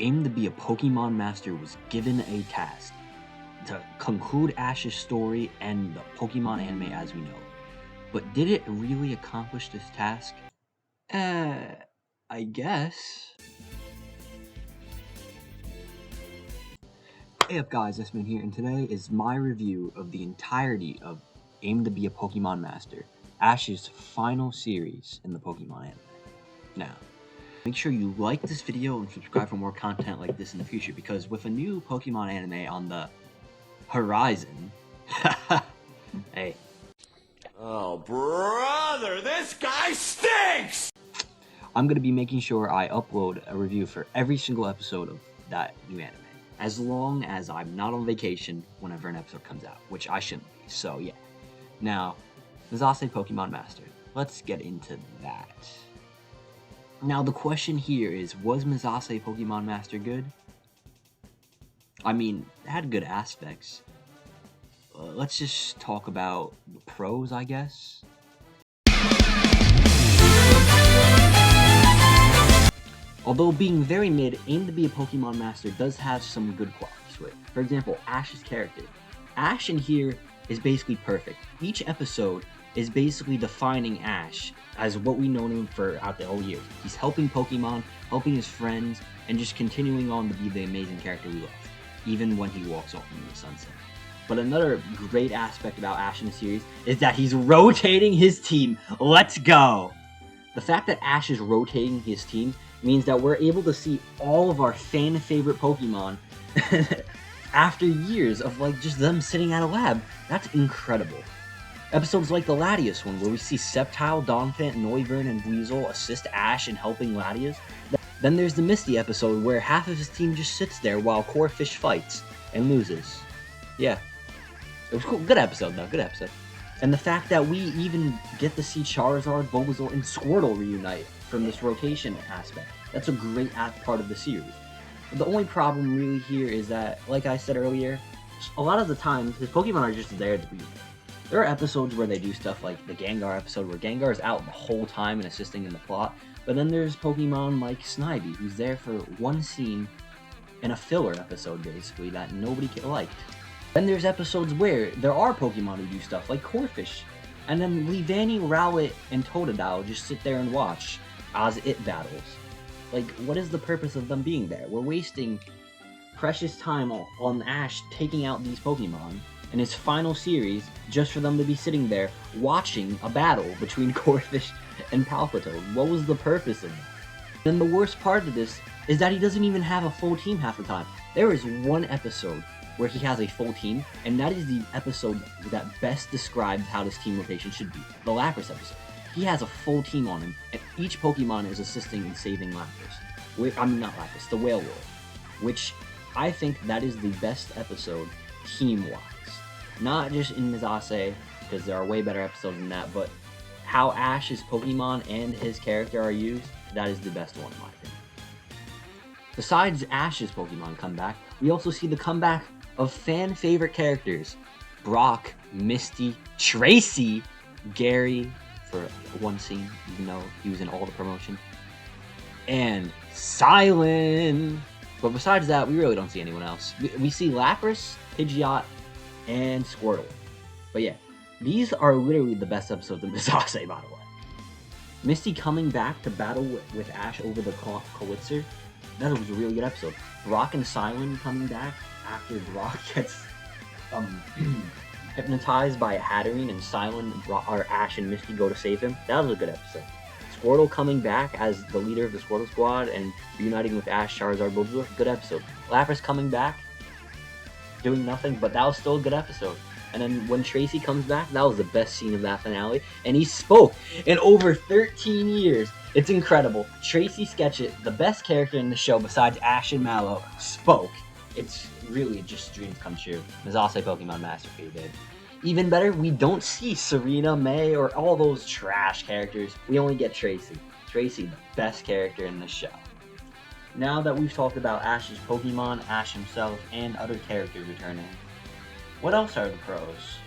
aimed to be a Pokemon master was given a task to conclude Ash's story and the Pokemon anime as we know it. But did it really accomplish this task? I guess. Hey up guys, Esman here, and today is my review of the entirety of Aim to be a Pokemon Master, Ash's final series in the Pokemon anime. Now, make sure you like this video and subscribe for more content like this in the future, because with a new Pokemon anime on the horizon, hey. Oh brother, this guy stinks! I'm going to be making sure I upload a review for every single episode of that new anime, as long as I'm not on vacation whenever an episode comes out, which I shouldn't be, so yeah. Now, Mizase Pokemon Master, let's get into that. Now the question here is, was Mizase Pokemon Master good? I mean, it had good aspects. Let's just talk about the pros, I guess. Although being very mid, Aim to be a Pokemon Master does have some good qualities to it. For example, Ash's character. Ash in here is basically perfect. Each episode is basically defining Ash as what we know him for out the whole years. He's helping Pokemon, helping his friends, and just continuing on to be the amazing character we love, even when he walks off into the sunset. But another great aspect about Ash in the series is that he's rotating his team. Let's go! The fact that Ash is rotating his team means that we're able to see all of our fan-favorite Pokemon after years of just them sitting at a lab. That's incredible. Episodes like the Latios one, where we see Sceptile, Donphan, Noivern, and Weasel assist Ash in helping Latios. Then there's the Misty episode, where half of his team just sits there while Corphish fights and loses. Yeah. It was cool. Good episode, though. Good episode. And the fact that we even get to see Charizard, Bulbasaur, and Squirtle reunite from this rotation aspect. That's a great part of the series. But the only problem really here is that, like I said earlier, a lot of the times, his Pokemon are just there to be. There are episodes where they do stuff like the Gengar episode, where Gengar is out the whole time and assisting in the plot. But then there's Pokemon like Snivy, who's there for one scene in a filler episode, basically, that nobody liked. Then there's episodes where there are Pokemon who do stuff, like Corphish. And then Leavanny, Rowlet, and Totodile just sit there and watch as it battles. What is the purpose of them being there? We're wasting precious time on Ash taking out these Pokemon in his final series just for them to be sitting there watching a battle between Corphish and Palpitoad. What was the purpose of that? Then the worst part of this is that he doesn't even have a full team half the time. There is one episode where he has a full team, and that is the episode that best describes how this team rotation should be. The Laplace episode. He has a full team on him, and each Pokemon is assisting in saving Laplace. I mean, not Laplace, the Whale World. Which, I think that is the best episode, team-wise. Not just in Mizase, because there are way better episodes than that, but how Ash's Pokemon and his character are used, that is the best one in my opinion. Besides Ash's Pokemon comeback, we also see the comeback of fan-favorite characters. Brock, Misty, Tracy, Gary, for one scene, even though he was in all the promotion, and Silent. But besides that, we really don't see anyone else. We see Lapras, Pidgeot, and Squirtle. But yeah, these are literally the best episodes of Mizase, by the way. Misty coming back to battle with Ash over the Kawitzer, that was a really good episode. Brock and Silent coming back after Brock gets hypnotized by a Hatterene and Silent or Ash and Misty go to save him. That was a good episode. Squirtle coming back as the leader of the Squirtle Squad and reuniting with Ash, Charizard, Bulbasaur. Good episode. Lapras coming back, doing nothing, but that was still a good episode. And then when Tracy comes back, that was the best scene of that finale. And he spoke in over 13 years. It's incredible. Tracy Sketchit, the best character in the show besides Ash and Mallow, spoke. It's really just dreams come true. Mizase Pokemon Master for you, babe. Even better, we don't see Serena, May, or all those trash characters. We only get Tracy. Tracy, the best character in the show. Now that we've talked about Ash's Pokemon, Ash himself, and other characters returning, what else are the pros?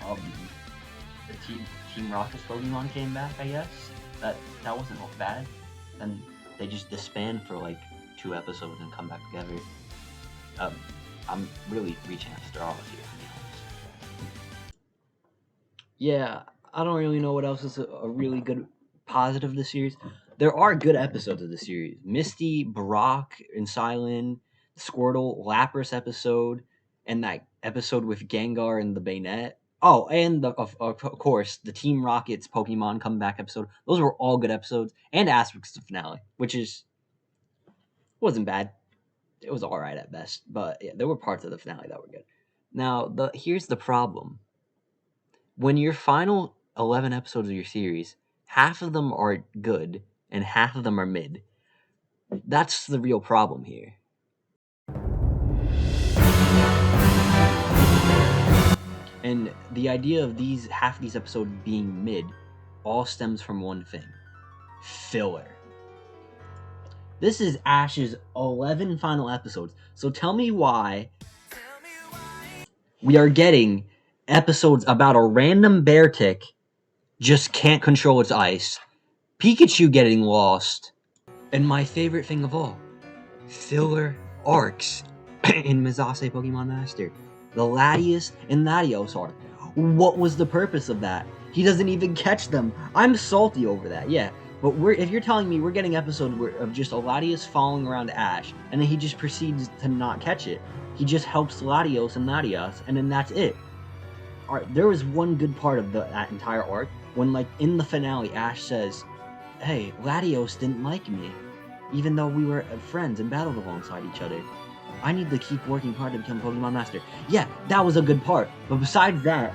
The Team Rocket's Pokemon came back, I guess. That wasn't bad. Then they just disband for 2 episodes and come back together. I'm really reaching at straws here, to be honest. Yeah, I don't really know what else is a really good positive of the series. There are good episodes of the series. Misty, Brock, and Silent, Squirtle, Lapras episode, and that episode with Gengar and the Bayonet. Oh, and of course, the Team Rocket's Pokemon comeback episode. Those were all good episodes, and Aspects of the finale, which wasn't bad. It was alright at best, but yeah, there were parts of the finale that were good. Now, here's the problem. When your final 11 episodes of your series, half of them are good, and half of them are mid. That's the real problem here. And the idea of half these episodes being mid all stems from one thing: filler. This is Ash's 11 final episodes. So tell me why we are getting episodes about a random bear tick just can't control its ice, Pikachu getting lost, and my favorite thing of all, filler arcs in Mizase Pokemon Master. The Latios and Latios arc. What was the purpose of that? He doesn't even catch them. I'm salty over that, yeah. But if you're telling me we're getting episodes of just a Latios following around Ash, and then he just proceeds to not catch it. He just helps Latios and Latios, and then that's it. Alright, there was one good part of that entire arc, when like in the finale Ash says, hey, Latios didn't like me, even though we were friends and battled alongside each other. I need to keep working hard to become Pokemon Master. Yeah, that was a good part, but besides that,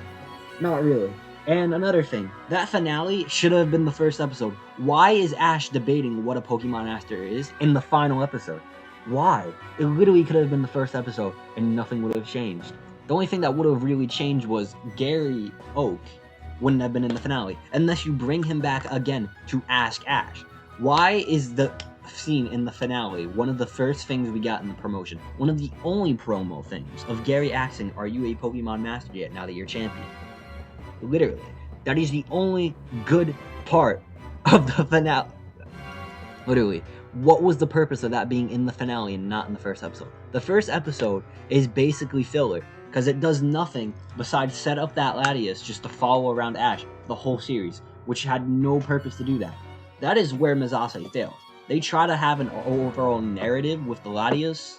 not really. And another thing, that finale should have been the first episode. Why is Ash debating what a Pokemon Master is in the final episode? Why? It literally could have been the first episode, and nothing would have changed. The only thing that would have really changed was Gary Oak wouldn't have been in the finale, unless you bring him back again to ask Ash. Why is the scene in the finale one of the first things we got in the promotion? One of the only promo things of Gary asking, are you a Pokemon Master yet now that you're champion? Literally. That is the only good part of the finale. Literally. What was the purpose of that being in the finale and not in the first episode? The first episode is basically filler, because it does nothing besides set up that Latios just to follow around Ash the whole series, which had no purpose to do that. That is where Mizase failed. They try to have an overall narrative with the Latios,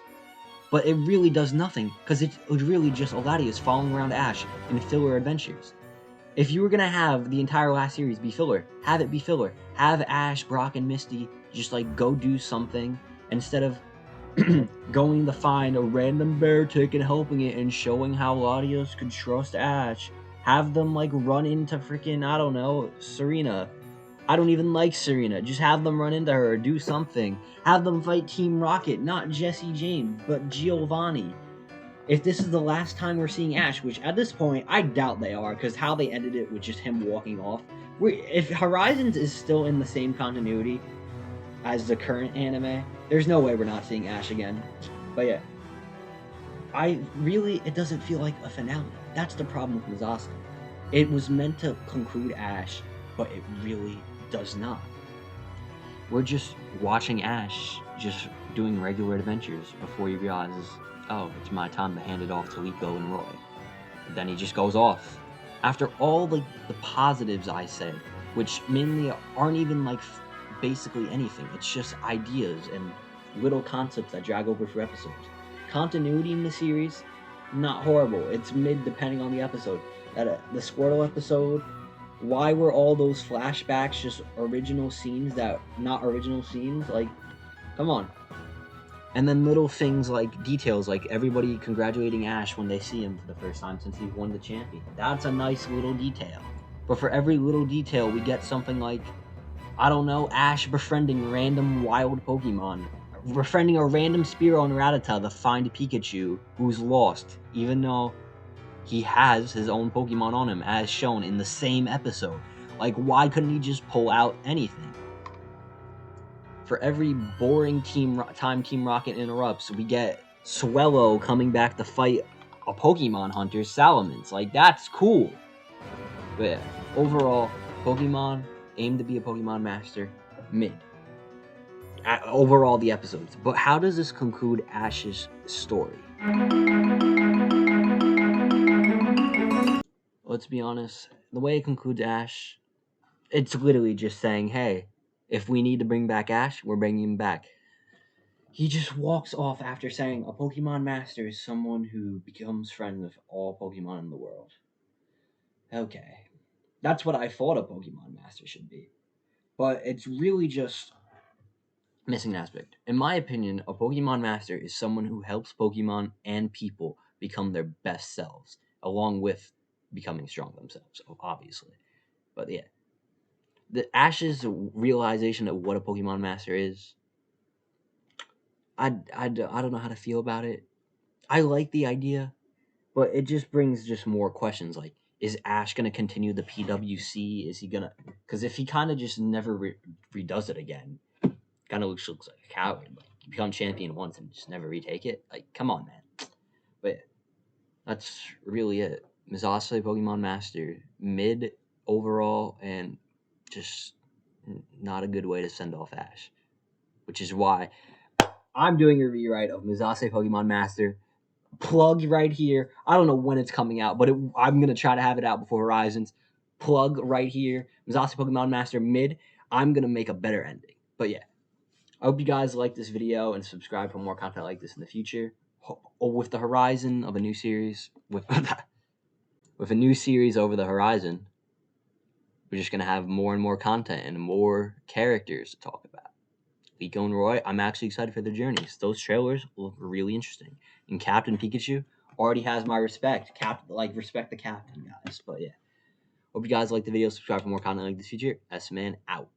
but it really does nothing, because it's really just a Latios following around Ash in filler adventures. If you were going to have the entire last series be filler, have it be filler. Have Ash, Brock, and Misty just like go do something instead of going to find a random bear tick and helping it and showing how Latios could trust Ash. Have them like run into freaking, I don't know, Serena. I don't even like Serena. Just have them run into her, do something. Have them fight Team Rocket, not Jesse James, but Giovanni. If this is the last time we're seeing Ash, which at this point, I doubt they are, because how they ended it with just him walking off. If Horizons is still in the same continuity as the current anime, there's no way we're not seeing Ash again. But yeah, it doesn't feel like a finale. That's the problem with Mizase. It was meant to conclude Ash, but it really does not. We're just watching Ash just doing regular adventures before he realizes, oh, it's my time to hand it off to Liko and Roy. But then he just goes off. After all the positives I said, which mainly aren't even like basically anything, it's just ideas and little concepts that drag over for episodes. Continuity in the series, not horrible. It's mid depending on the episode. The Squirtle episode, why were all those flashbacks just original scenes that not original scenes? Like, come on. And then little things like details, like everybody congratulating Ash when they see him for the first time since he won the champion. That's a nice little detail. But for every little detail, we get something like, I don't know, Ash befriending random wild Pokemon. Befriending a random Spearow and Rattata to find Pikachu who's lost, even though he has his own Pokemon on him, as shown in the same episode. Like, why couldn't he just pull out anything? For every boring time Team Rocket interrupts, we get Swellow coming back to fight a Pokemon hunter, Salamence. Like, that's cool. But yeah, overall, Pokemon aim to be a Pokemon Master, mid. overall the episodes. But how does this conclude Ash's story? Let's be honest, the way it concludes Ash, it's literally just saying, hey, if we need to bring back Ash, we're bringing him back. He just walks off after saying a Pokemon Master is someone who becomes friends with all Pokemon in the world. Okay. That's what I thought a Pokemon Master should be. But it's really just missing an aspect. In my opinion, a Pokemon Master is someone who helps Pokemon and people become their best selves, along with becoming strong themselves, obviously. But yeah. The Ash's realization of what a Pokemon Master is, I don't know how to feel about it. I like the idea, but it just brings just more questions. Like, is Ash gonna continue the PWC? Is he gonna? Because if he kind of just never redoes it again, kind of looks like a coward. Like, you become champion once and just never retake it. Like, come on, man. But that's really it. Misase Pokemon Master, mid overall, and just not a good way to send off Ash. Which is why I'm doing a rewrite of Misase Pokemon Master. Plug right here. I don't know when it's coming out, but I'm going to try to have it out before Horizons. Plug right here. Misase Pokemon Master mid. I'm going to make a better ending. But yeah. I hope you guys like this video and subscribe for more content like this in the future. With the horizon of a new series, with a new series over the horizon, we're just going to have more and more content and more characters to talk about. Liko and Roy, I'm actually excited for their journeys. Those trailers look really interesting. And Captain Pikachu already has my respect. Respect the captain, guys. But yeah. Hope you guys like the video. Subscribe for more content like this future. S-Man out.